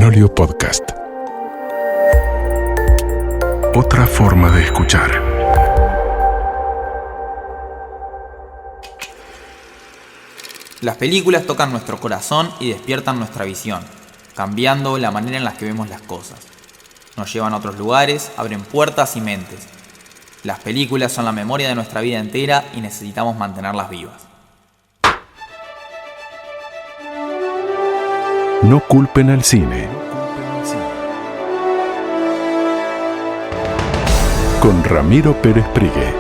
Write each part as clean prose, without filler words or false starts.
Manolio Podcast. Otra forma de escuchar. Las películas tocan nuestro corazón y despiertan nuestra visión, cambiando la manera en la que vemos las cosas. Nos llevan a otros lugares, abren puertas y mentes. Las películas son la memoria de nuestra vida entera y necesitamos mantenerlas vivas. No culpen al cine. Con Ramiro Pérez Prigue.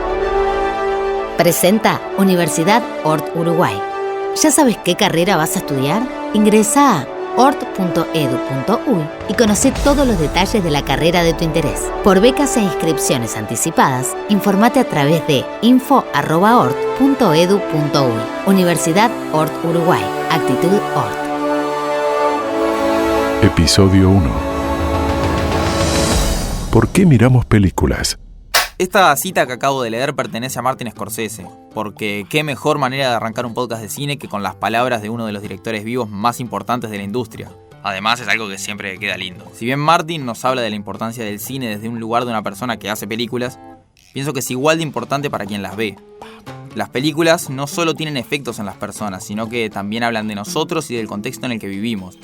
Presenta Universidad Hort Uruguay. ¿Ya sabes qué carrera vas a estudiar? Ingresa a hort.edu.uy y conoce todos los detalles de la carrera de tu interés. Por becas e inscripciones anticipadas, informate a través de info@hort.edu.uy. Universidad Hort Uruguay. Actitud Hort. Episodio 1. ¿Por qué miramos películas? Esta cita que acabo de leer pertenece a Martin Scorsese, porque qué mejor manera de arrancar un podcast de cine que con las palabras de uno de los directores vivos más importantes de la industria. Además es algo que siempre queda lindo. Si bien Martin nos habla de la importancia del cine desde un lugar de una persona que hace películas, pienso que es igual de importante para quien las ve. Las películas no solo tienen efectos en las personas, sino que también hablan de nosotros y del contexto en el que vivimos.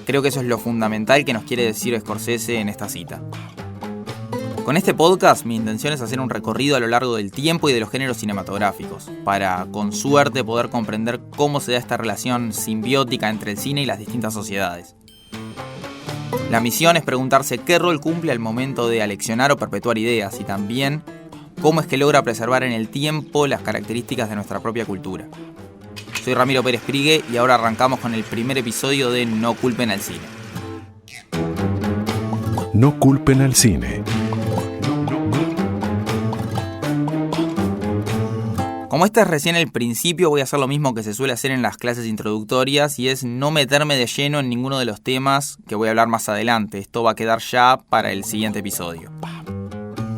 Creo que eso es lo fundamental que nos quiere decir Scorsese en esta cita. Con este podcast mi intención es hacer un recorrido a lo largo del tiempo y de los géneros cinematográficos, para, con suerte, poder comprender cómo se da esta relación simbiótica entre el cine y las distintas sociedades. La misión es preguntarse qué rol cumple al momento de aleccionar o perpetuar ideas y también cómo es que logra preservar en el tiempo las características de nuestra propia cultura. Soy Ramiro Pérez Prigue y ahora arrancamos con el primer episodio de No culpen al cine. No culpen al cine. Como este es recién el principio, voy a hacer lo mismo que se suele hacer en las clases introductorias y es no meterme de lleno en ninguno de los temas que voy a hablar más adelante. Esto va a quedar ya para el siguiente episodio.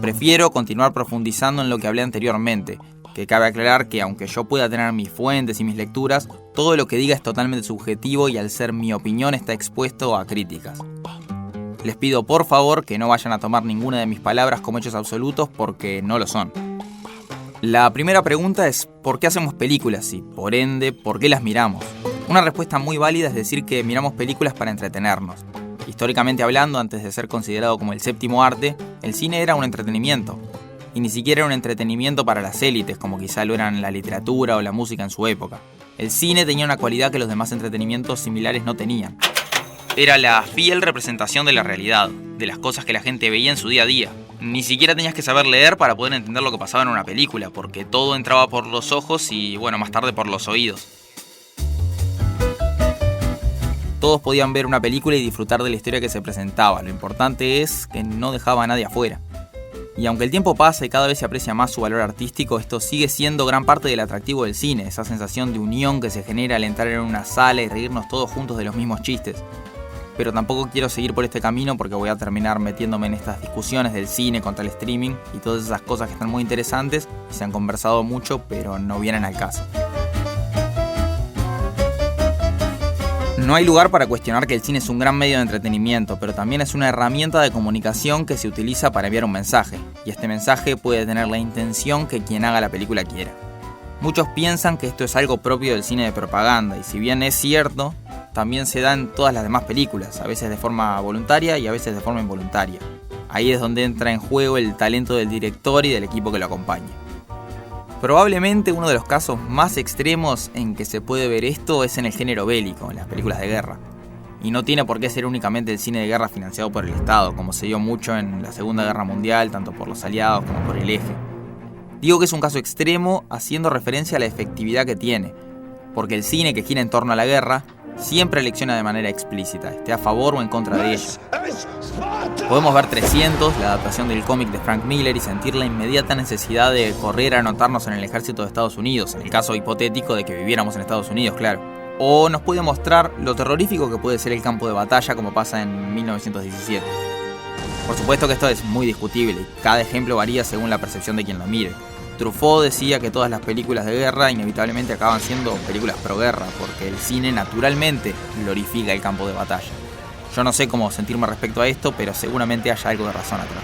Prefiero continuar profundizando en lo que hablé anteriormente, que cabe aclarar que aunque yo pueda tener mis fuentes y mis lecturas, todo lo que diga es totalmente subjetivo y al ser mi opinión está expuesto a críticas. Les pido por favor que no vayan a tomar ninguna de mis palabras como hechos absolutos porque no lo son. La primera pregunta es ¿por qué hacemos películas y, por ende, por qué las miramos? Una respuesta muy válida es decir que miramos películas para entretenernos. Históricamente hablando, antes de ser considerado como el séptimo arte, el cine era un entretenimiento. Y ni siquiera era un entretenimiento para las élites, como quizá lo eran la literatura o la música en su época. El cine tenía una cualidad que los demás entretenimientos similares no tenían. Era la fiel representación de la realidad, de las cosas que la gente veía en su día a día. Ni siquiera tenías que saber leer para poder entender lo que pasaba en una película, porque todo entraba por los ojos y, más tarde por los oídos. Todos podían ver una película y disfrutar de la historia que se presentaba. Lo importante es que no dejaba a nadie afuera. Y aunque el tiempo pasa y cada vez se aprecia más su valor artístico, esto sigue siendo gran parte del atractivo del cine, esa sensación de unión que se genera al entrar en una sala y reírnos todos juntos de los mismos chistes. Pero tampoco quiero seguir por este camino porque voy a terminar metiéndome en estas discusiones del cine contra el streaming y todas esas cosas que están muy interesantes y se han conversado mucho pero no vienen al caso. No hay lugar para cuestionar que el cine es un gran medio de entretenimiento, pero también es una herramienta de comunicación que se utiliza para enviar un mensaje, y este mensaje puede tener la intención que quien haga la película quiera. Muchos piensan que esto es algo propio del cine de propaganda, y si bien es cierto, también se da en todas las demás películas, a veces de forma voluntaria y a veces de forma involuntaria. Ahí es donde entra en juego el talento del director y del equipo que lo acompaña. Probablemente uno de los casos más extremos en que se puede ver esto es en el género bélico, en las películas de guerra. Y no tiene por qué ser únicamente el cine de guerra financiado por el Estado, como se dio mucho en la Segunda Guerra Mundial, tanto por los aliados como por el eje. Digo que es un caso extremo haciendo referencia a la efectividad que tiene, porque el cine que gira en torno a la guerra siempre lecciona de manera explícita, esté a favor o en contra de ella. Podemos ver 300, la adaptación del cómic de Frank Miller, y sentir la inmediata necesidad de correr a anotarnos en el ejército de Estados Unidos, en el caso hipotético de que viviéramos en Estados Unidos, claro. O nos puede mostrar lo terrorífico que puede ser el campo de batalla, como pasa en 1917. Por supuesto que esto es muy discutible, y cada ejemplo varía según la percepción de quien lo mire. Truffaut decía que todas las películas de guerra inevitablemente acaban siendo películas pro guerra, porque el cine naturalmente glorifica el campo de batalla. Yo no sé cómo sentirme respecto a esto, pero seguramente haya algo de razón atrás.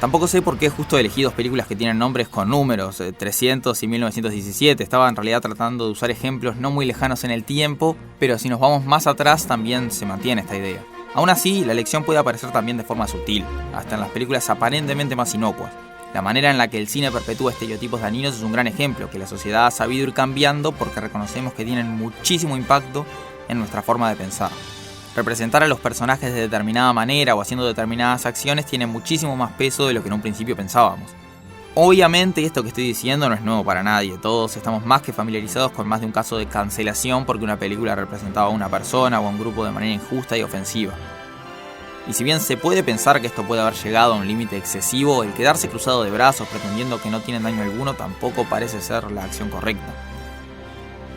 Tampoco sé por qué justo elegí dos películas que tienen nombres con números, 300 y 1917. Estaba en realidad tratando de usar ejemplos no muy lejanos en el tiempo, pero si nos vamos más atrás también se mantiene esta idea. Aún así, la elección puede aparecer también de forma sutil, hasta en las películas aparentemente más inocuas. La manera en la que el cine perpetúa estereotipos dañinos es un gran ejemplo, que la sociedad ha sabido ir cambiando porque reconocemos que tienen muchísimo impacto en nuestra forma de pensar. Representar a los personajes de determinada manera o haciendo determinadas acciones tiene muchísimo más peso de lo que en un principio pensábamos. Obviamente esto que estoy diciendo no es nuevo para nadie, todos estamos más que familiarizados con más de un caso de cancelación porque una película representaba a una persona o a un grupo de manera injusta y ofensiva. Y si bien se puede pensar que esto puede haber llegado a un límite excesivo, el quedarse cruzado de brazos pretendiendo que no tienen daño alguno tampoco parece ser la acción correcta.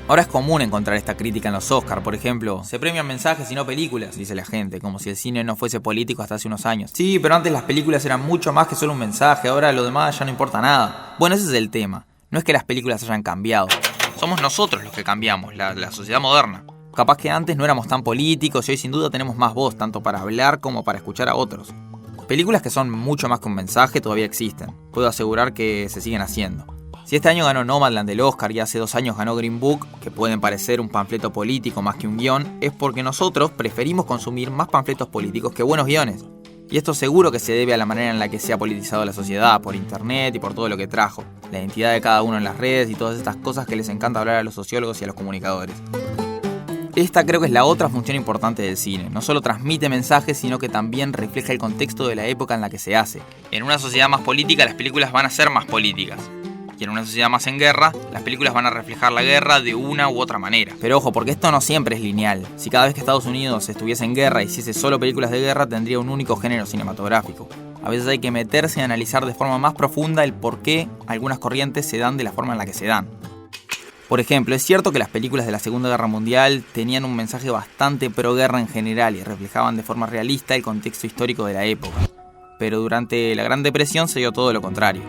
Ahora es común encontrar esta crítica en los Oscar, por ejemplo, se premian mensajes y no películas, dice la gente, como si el cine no fuese político hasta hace unos años. Sí, pero antes las películas eran mucho más que solo un mensaje, ahora lo demás ya no importa nada. Bueno, ese es el tema, no es que las películas hayan cambiado, somos nosotros los que cambiamos, la sociedad moderna. Capaz que antes no éramos tan políticos y hoy sin duda tenemos más voz, tanto para hablar como para escuchar a otros. Películas que son mucho más que un mensaje todavía existen, puedo asegurar que se siguen haciendo. Si este año ganó Nomadland del Oscar y hace 2 años ganó Green Book, que pueden parecer un panfleto político más que un guión, es porque nosotros preferimos consumir más panfletos políticos que buenos guiones. Y esto seguro que se debe a la manera en la que se ha politizado la sociedad, por internet y por todo lo que trajo, la identidad de cada uno en las redes y todas estas cosas que les encanta hablar a los sociólogos y a los comunicadores. Esta creo que es la otra función importante del cine. No solo transmite mensajes, sino que también refleja el contexto de la época en la que se hace. En una sociedad más política, las películas van a ser más políticas. Y en una sociedad más en guerra, las películas van a reflejar la guerra de una u otra manera. Pero ojo, porque esto no siempre es lineal. Si cada vez que Estados Unidos estuviese en guerra y hiciese solo películas de guerra, tendría un único género cinematográfico. A veces hay que meterse y analizar de forma más profunda el por qué algunas corrientes se dan de la forma en la que se dan. Por ejemplo, es cierto que las películas de la Segunda Guerra Mundial tenían un mensaje bastante pro-guerra en general y reflejaban de forma realista el contexto histórico de la época. Pero durante la Gran Depresión se dio todo lo contrario.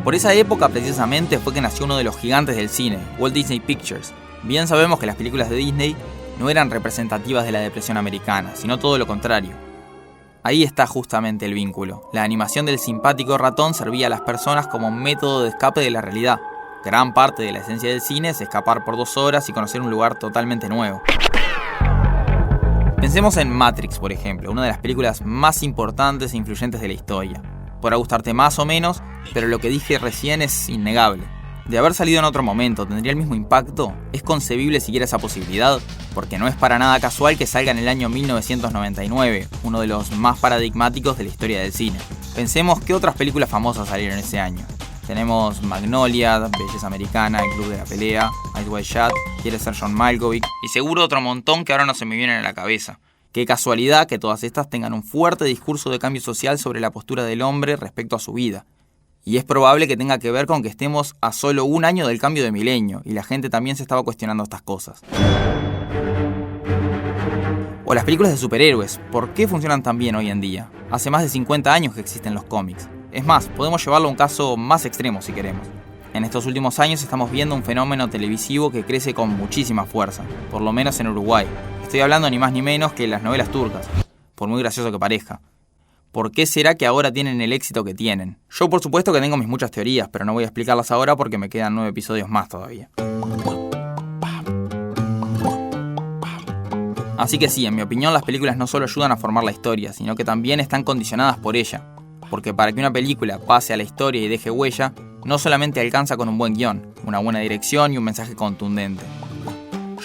Por esa época precisamente fue que nació uno de los gigantes del cine, Walt Disney Pictures. Bien sabemos que las películas de Disney no eran representativas de la depresión americana, sino todo lo contrario. Ahí está justamente el vínculo. La animación del simpático ratón servía a las personas como método de escape de la realidad. Gran parte de la esencia del cine es escapar por 2 horas y conocer un lugar totalmente nuevo. Pensemos en Matrix, por ejemplo, una de las películas más importantes e influyentes de la historia. Podrá gustarte más o menos, pero lo que dije recién es innegable. De haber salido en otro momento, ¿tendría el mismo impacto? ¿Es concebible siquiera esa posibilidad? Porque no es para nada casual que salga en el año 1999, uno de los más paradigmáticos de la historia del cine. Pensemos qué otras películas famosas salieron ese año. Tenemos Magnolia, Belleza Americana, El Club de la Pelea, Eyes Wide Shut, Quiere ser John Malkovich y seguro otro montón que ahora no se me vienen a la cabeza. Qué casualidad que todas estas tengan un fuerte discurso de cambio social sobre la postura del hombre respecto a su vida. Y es probable que tenga que ver con que estemos a solo 1 año del cambio de milenio, y la gente también se estaba cuestionando estas cosas. O las películas de superhéroes, ¿por qué funcionan tan bien hoy en día? Hace más de 50 años que existen los cómics. Es más, podemos llevarlo a un caso más extremo si queremos. En estos últimos años estamos viendo un fenómeno televisivo que crece con muchísima fuerza, por lo menos en Uruguay. Estoy hablando ni más ni menos que las novelas turcas, por muy gracioso que parezca. ¿Por qué será que ahora tienen el éxito que tienen? Yo por supuesto que tengo mis muchas teorías, pero no voy a explicarlas ahora porque me quedan 9 episodios más todavía. Así que sí, en mi opinión las películas no solo ayudan a formar la historia, sino que también están condicionadas por ella. Porque para que una película pase a la historia y deje huella, no solamente alcanza con un buen guión, una buena dirección y un mensaje contundente.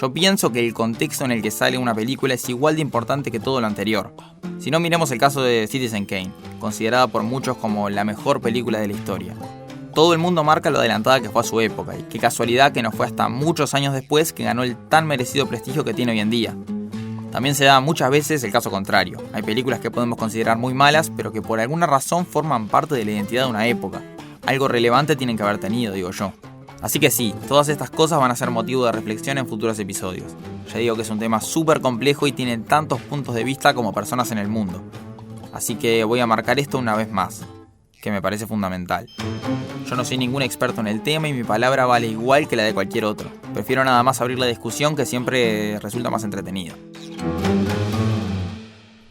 Yo pienso que el contexto en el que sale una película es igual de importante que todo lo anterior. Si no, miremos el caso de Citizen Kane, considerada por muchos como la mejor película de la historia. Todo el mundo marca lo adelantada que fue a su época, y qué casualidad que no fue hasta muchos años después que ganó el tan merecido prestigio que tiene hoy en día. También se da muchas veces el caso contrario. Hay películas que podemos considerar muy malas, pero que por alguna razón forman parte de la identidad de una época. Algo relevante tienen que haber tenido, digo yo. Así que sí, todas estas cosas van a ser motivo de reflexión en futuros episodios. Ya digo que es un tema súper complejo y tiene tantos puntos de vista como personas en el mundo. Así que voy a marcar esto una vez más, que me parece fundamental. Yo no soy ningún experto en el tema y mi palabra vale igual que la de cualquier otro. Prefiero nada más abrir la discusión, que siempre resulta más entretenido.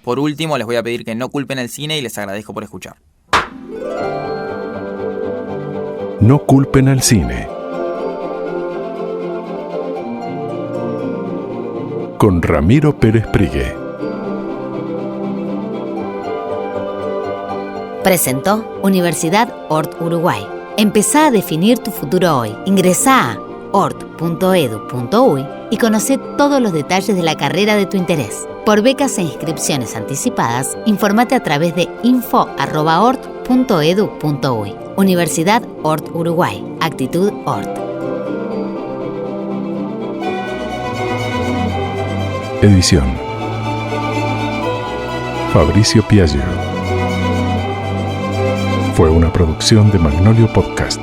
Por último, les voy a pedir que no culpen el cine y les agradezco por escuchar. No culpen al cine. Con Ramiro Pérez Prigue. Presentó Universidad Hort Uruguay. Empezá a definir tu futuro hoy. Ingresá a hort.edu.uy y conoce todos los detalles de la carrera de tu interés. Por becas e inscripciones anticipadas, informate a través de info@hort.edu.uy. Universidad Hort Uruguay. Actitud Hort. Edición Fabricio Piaggio. Fue una producción de Magnolio Podcast.